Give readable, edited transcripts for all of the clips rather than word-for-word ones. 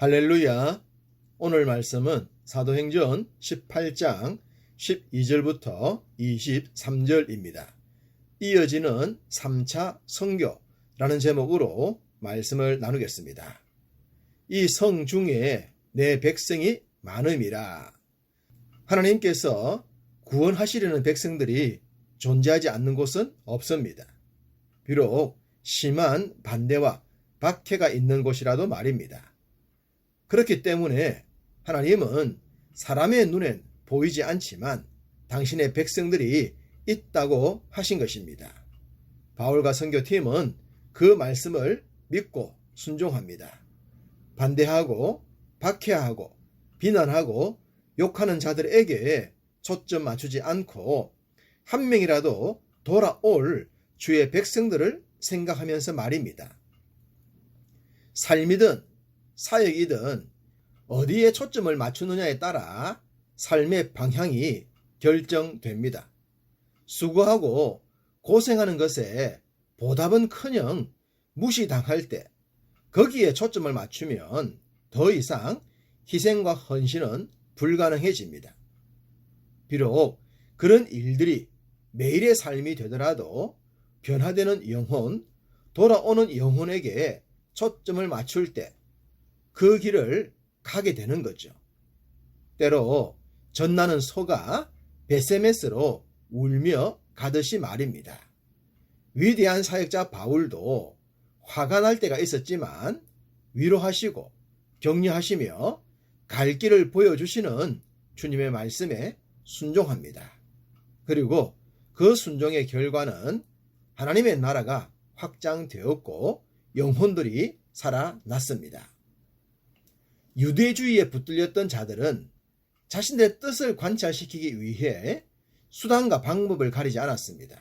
할렐루야. 오늘 말씀은 사도행전 18장 12절부터 23절입니다. 이어지는 3차 선교라는 제목으로 말씀을 나누겠습니다. 이 성 중에 내 백성이 많음이라. 하나님께서 구원하시려는 백성들이 존재하지 않는 곳은 없습니다. 비록 심한 반대와 박해가 있는 곳이라도 말입니다. 그렇기 때문에 하나님은 사람의 눈엔 보이지 않지만 당신의 백성들이 있다고 하신 것입니다. 바울과 선교팀은 그 말씀을 믿고 순종합니다. 반대하고 박해하고 비난하고 욕하는 자들에게 초점 맞추지 않고 한 명이라도 돌아올 주의 백성들을 생각하면서 말입니다. 삶이든 사역이든 어디에 초점을 맞추느냐에 따라 삶의 방향이 결정됩니다. 수고하고 고생하는 것에 보답은커녕 무시당할 때 거기에 초점을 맞추면 더 이상 희생과 헌신은 불가능해집니다. 비록 그런 일들이 매일의 삶이 되더라도 변화되는 영혼, 돌아오는 영혼에게 초점을 맞출 때 그 길을 가게 되는 거죠. 때로 전나는 소가 베세메스로 울며 가듯이 말입니다. 위대한 사역자 바울도 화가 날 때가 있었지만 위로하시고 격려하시며 갈 길을 보여주시는 주님의 말씀에 순종합니다. 그리고 그 순종의 결과는 하나님의 나라가 확장되었고 영혼들이 살아났습니다. 유대주의에 붙들렸던 자들은 자신들의 뜻을 관찰시키기 위해 수단과 방법을 가리지 않았습니다.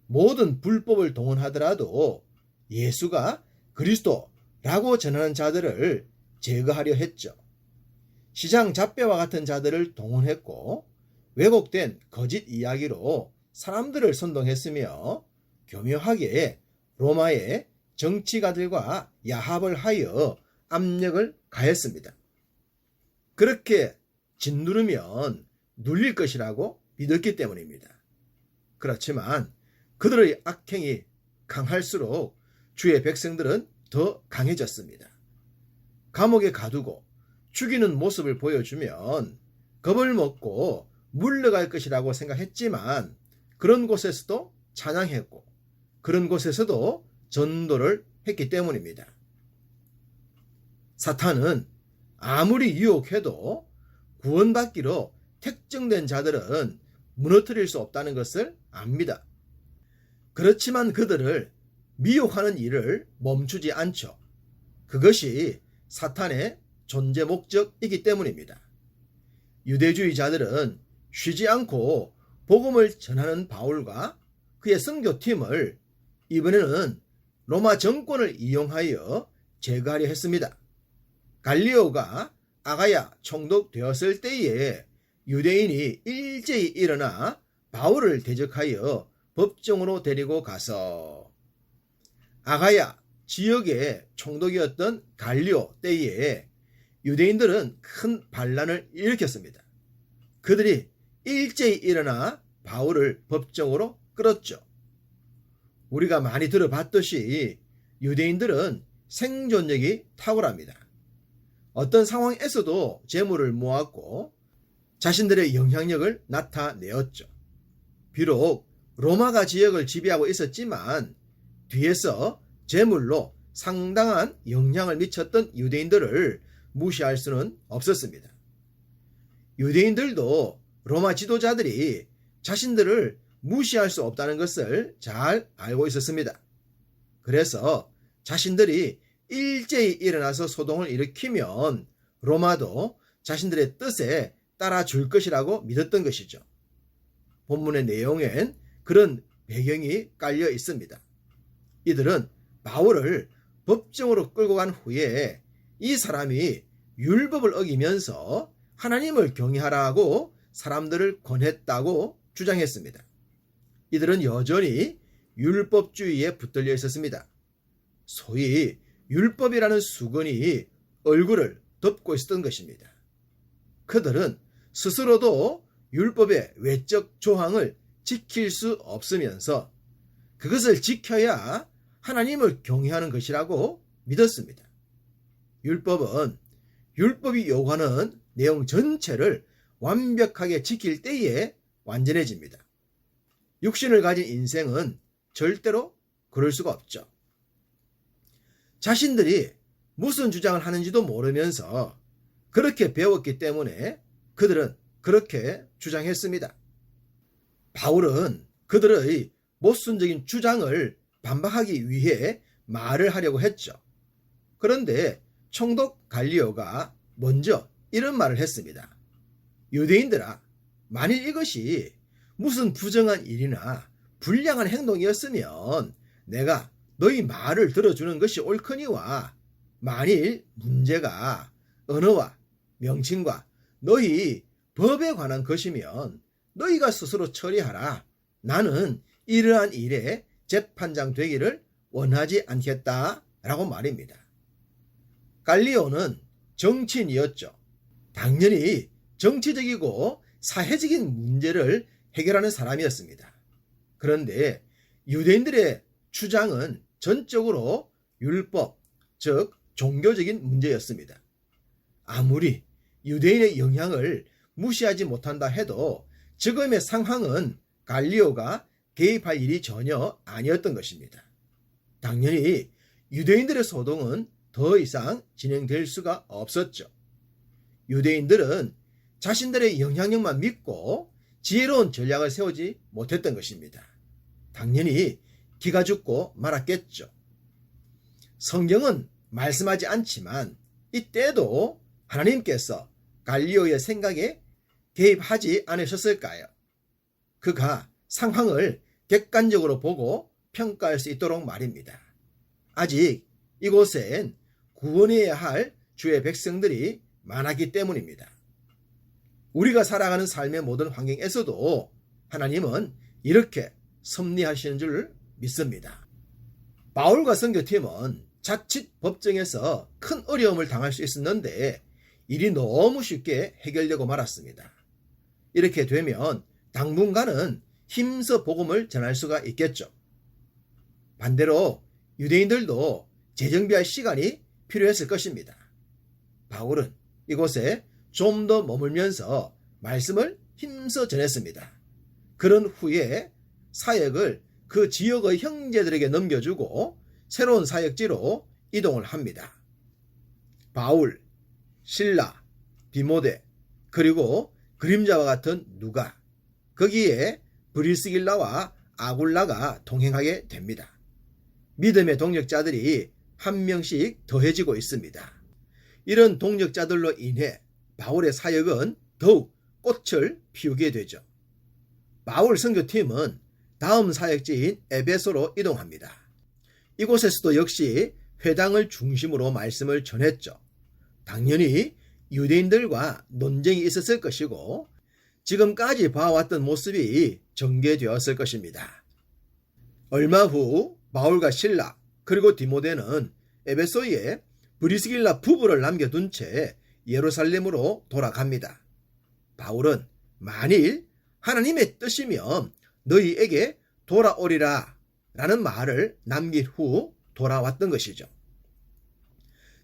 모든 불법을 동원하더라도 예수가 그리스도라고 전하는 자들을 제거하려 했죠. 시장 잡배와 같은 자들을 동원했고 왜곡된 거짓 이야기로 사람들을 선동했으며 교묘하게 로마의 정치가들과 야합을 하여 압력을 가했습니다. 그렇게 짓누르면 눌릴 것이라고 믿었기 때문입니다. 그렇지만 그들의 악행이 강할수록 주의 백성들은 더 강해졌습니다. 감옥에 가두고 죽이는 모습을 보여주면 겁을 먹고 물러갈 것이라고 생각했지만 그런 곳에서도 찬양했고 그런 곳에서도 전도를 했기 때문입니다. 사탄은 아무리 유혹해도 구원받기로 택정된 자들은 무너뜨릴 수 없다는 것을 압니다. 그렇지만 그들을 미혹하는 일을 멈추지 않죠. 그것이 사탄의 존재 목적이기 때문입니다. 유대주의자들은 쉬지 않고 복음을 전하는 바울과 그의 선교팀을 이번에는 로마 정권을 이용하여 제거하려 했습니다. 갈리오가 아가야 총독되었을 때에 유대인이 일제히 일어나 바울을 대적하여 법정으로 데리고 가서 아가야 지역의 총독이었던 갈리오 때에 유대인들은 큰 반란을 일으켰습니다. 그들이 일제히 일어나 바울을 법정으로 끌었죠. 우리가 많이 들어봤듯이 유대인들은 생존력이 탁월합니다. 어떤 상황에서도 재물을 모았고 자신들의 영향력을 나타내었죠. 비록 로마가 지역을 지배하고 있었지만 뒤에서 재물로 상당한 영향을 미쳤던 유대인들을 무시할 수는 없었습니다. 유대인들도 로마 지도자들이 자신들을 무시할 수 없다는 것을 잘 알고 있었습니다. 그래서 자신들이 일제히 일어나서 소동을 일으키면 로마도 자신들의 뜻에 따라줄 것이라고 믿었던 것이죠. 본문의 내용엔 그런 배경이 깔려 있습니다. 이들은 바울을 법정으로 끌고 간 후에 이 사람이 율법을 어기면서 하나님을 경외하라고 사람들을 권했다고 주장했습니다. 이들은 여전히 율법주의에 붙들려 있었습니다. 소위 율법이라는 수건이 얼굴을 덮고 있었던 것입니다. 그들은 스스로도 율법의 외적 조항을 지킬 수 없으면서 그것을 지켜야 하나님을 경외하는 것이라고 믿었습니다. 율법이 요구하는 내용 전체를 완벽하게 지킬 때에 완전해집니다. 육신을 가진 인생은 절대로 그럴 수가 없죠. 자신들이 무슨 주장을 하는지도 모르면서 그렇게 배웠기 때문에 그들은 그렇게 주장했습니다. 바울은 그들의 모순적인 주장을 반박하기 위해 말을 하려고 했죠. 그런데 총독 갈리오가 먼저 이런 말을 했습니다. 유대인들아, 만일 이것이 무슨 부정한 일이나 불량한 행동이었으면 내가 너희 말을 들어주는 것이 옳거니와, 만일 문제가 언어와 명칭과 너희 법에 관한 것이면 너희가 스스로 처리하라. 나는 이러한 일에 재판장 되기를 원하지 않겠다 라고 말입니다. 갈리오는 정치인이었죠. 당연히 정치적이고 사회적인 문제를 해결하는 사람이었습니다. 그런데 유대인들의 주장은 전적으로 율법, 즉 종교적인 문제였습니다. 아무리 유대인의 영향을 무시하지 못한다 해도 지금의 상황은 갈리오가 개입할 일이 전혀 아니었던 것입니다. 당연히 유대인들의 소동은 더 이상 진행될 수가 없었죠. 유대인들은 자신들의 영향력만 믿고 지혜로운 전략을 세우지 못했던 것입니다. 당연히 기가 죽고 말았겠죠. 성경은 말씀하지 않지만 이때도 하나님께서 갈리오의 생각에 개입하지 않으셨을까요? 그가 상황을 객관적으로 보고 평가할 수 있도록 말입니다. 아직 이곳엔 구원해야 할 주의 백성들이 많았기 때문입니다. 우리가 살아가는 삶의 모든 환경에서도 하나님은 이렇게 섭리하시는 줄 믿습니다. 바울과 선교팀은 자칫 법정에서 큰 어려움을 당할 수 있었는데 일이 너무 쉽게 해결되고 말았습니다. 이렇게 되면 당분간은 힘써 복음을 전할 수가 있겠죠. 반대로 유대인들도 재정비할 시간이 필요했을 것입니다. 바울은 이곳에 좀 더 머물면서 말씀을 힘써 전했습니다. 그런 후에 사역을 그 지역의 형제들에게 넘겨주고 새로운 사역지로 이동을 합니다. 바울, 실라, 디모데, 그리고 그림자와 같은 누가, 거기에 브리스길라와 아굴라가 동행하게 됩니다. 믿음의 동력자들이 한 명씩 더해지고 있습니다. 이런 동력자들로 인해 바울의 사역은 더욱 꽃을 피우게 되죠. 바울 선교팀은 다음 사역지인 에베소로 이동합니다. 이곳에서도 역시 회당을 중심으로 말씀을 전했죠. 당연히 유대인들과 논쟁이 있었을 것이고 지금까지 봐왔던 모습이 전개되었을 것입니다. 얼마 후 바울과 실라 그리고 디모데는 에베소에 브리스길라 부부를 남겨둔 채 예루살렘으로 돌아갑니다. 바울은 만일 하나님의 뜻이면 너희에게 돌아오리라 라는 말을 남긴 후 돌아왔던 것이죠.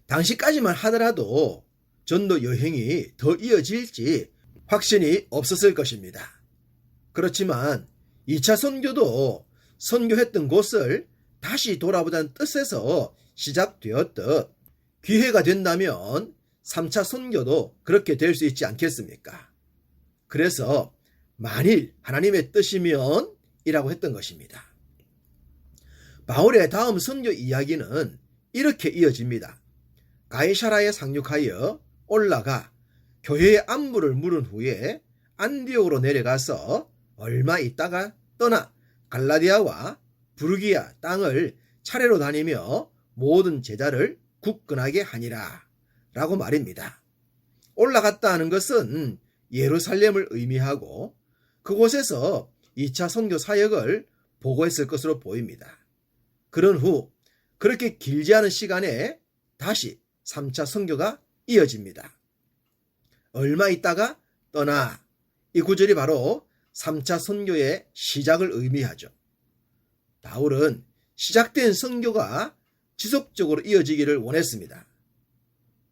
당시까지만 하더라도 전도 여행이 더 이어질지 확신이 없었을 것입니다. 그렇지만 2차 선교도 선교했던 곳을 다시 돌아보자는 뜻에서 시작되었듯 기회가 된다면 3차 선교도 그렇게 될 수 있지 않겠습니까? 그래서 만일 하나님의 뜻이면 이라고 했던 것입니다. 바울의 다음 선교 이야기는 이렇게 이어집니다. 가이사라에 상륙하여 올라가 교회의 안부를 물은 후에 안디옥으로 내려가서 얼마 있다가 떠나 갈라디아와 부르기아 땅을 차례로 다니며 모든 제자를 굳건하게 하니라 라고 말입니다. 올라갔다 하는 것은 예루살렘을 의미하고 그곳에서 2차 선교 사역을 보고했을 것으로 보입니다. 그런 후 그렇게 길지 않은 시간에 다시 3차 선교가 이어집니다. 얼마 있다가 떠나, 이 구절이 바로 3차 선교의 시작을 의미하죠. 바울은 시작된 선교가 지속적으로 이어지기를 원했습니다.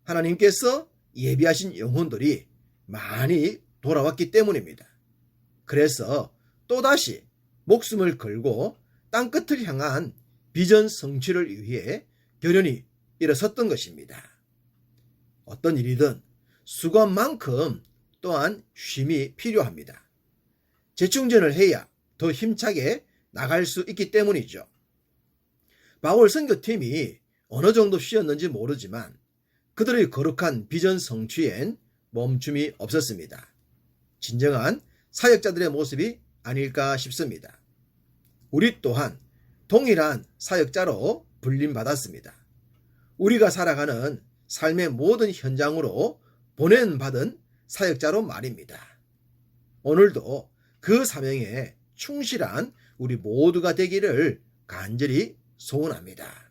하나님께서 예비하신 영혼들이 많이 돌아왔기 때문입니다. 그래서 또다시 목숨을 걸고 땅끝을 향한 비전 성취를 위해 결연히 일어섰던 것입니다. 어떤 일이든 수고한 만큼 또한 쉼이 필요합니다. 재충전을 해야 더 힘차게 나갈 수 있기 때문이죠. 바울 선교팀이 어느 정도 쉬었는지 모르지만 그들의 거룩한 비전 성취엔 멈춤이 없었습니다. 진정한 사역자들의 모습이 아닐까 싶습니다. 우리 또한 동일한 사역자로 불림받았습니다. 우리가 살아가는 삶의 모든 현장으로 보낸받은 사역자로 말입니다. 오늘도 그 사명에 충실한 우리 모두가 되기를 간절히 소원합니다.